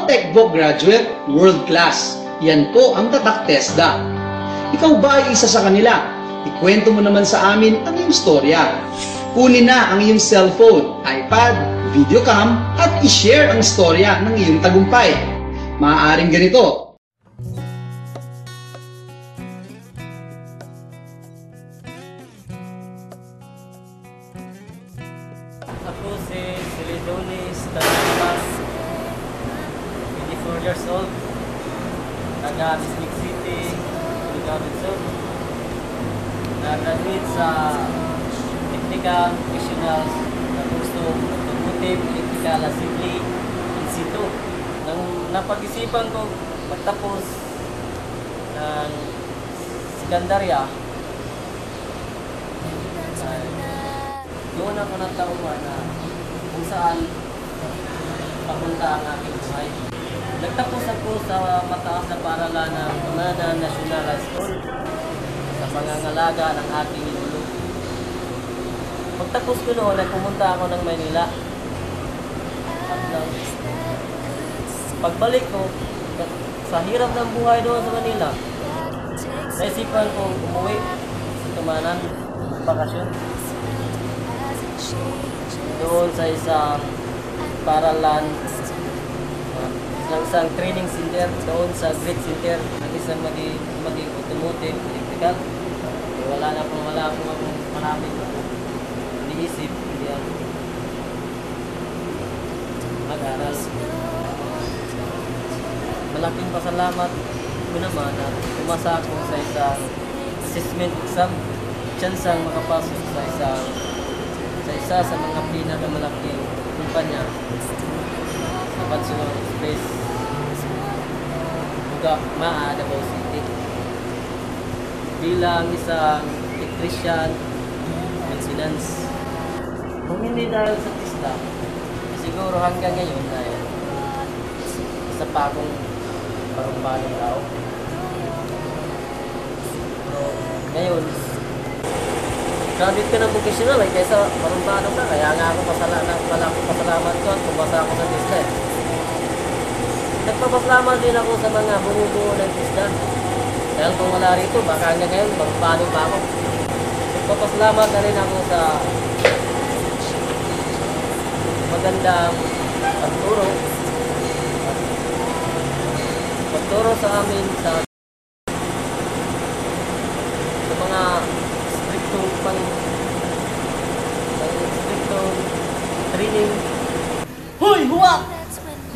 Mga TechVoc graduate, world class. Yan po ang Tatak TESDA. Ikaw ba ay isa sa kanila? Ikwento mo naman sa amin ang iyong storya. Kunin na ang iyong cellphone, iPad, videocam at i-share ang storya ng iyong tagumpay. Maaaring ganito. Ako si Silidonis Tanamas, 24 years old, taga Bisbik City, Robinson. Na-graduate sa Technical Professionals na gusto Automotive Electrical Assembly in situ. Nang napag-isipan ko pagtapos ng sekundarya, doon ako nagtauhan na kung saan papunta ang aking buhay. Nagtapos ako sa mataas na paaralan ng Tumana National High School sa pangangalaga ng aking lolo. Pagtapos ko noon, pumunta ako ng Maynila. At pagbalik ko, sa hirap ng buhay doon sa Manila, naisipan ko umuwi sa Tumanan, bakasyon. Doon sa isang paralan, isang training center, doon sa Great Center, ang isang maging automotive, electrical. Wala akong maraming iniisip, hindi ako mag-aral. Malaking pasalamat ko naman at umasa ako sa isang assessment exam, tsansang makapasok sa isa sa mga pinakamalaking kumpanya sa Bachelor of Space Maa, Davao City bilang isang electrician maintenance. Kung hindi dahil sa TESDA, siguro hanggang ngayon ay isa pa akong parang-parang tao. So, ngayon graduate ka ng vocational kaysa marunong ka, kaya nga ako pasalamat ko at pumasa ako sa TESDA. Nagpapasalamat din ako sa mga bumubuo ng TESDA. Dahil kung wala rito, baka hanggang ngayon marunong pa ako. Nagpapasalamat na rin ako sa magandang pagturo sa amin sa mga striktong training. Hoy, huwag!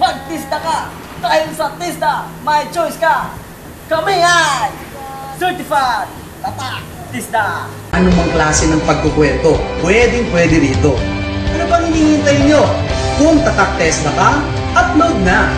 Mag-TESDA ka! Dahil sa TESDA, may choice ka! Kami ay Certified Tatak TESDA! Ano mang klase ng pagkukwento, pwede rito. Ano bang hinihintay nyo? Kung Tatak TESDA ka, upload na!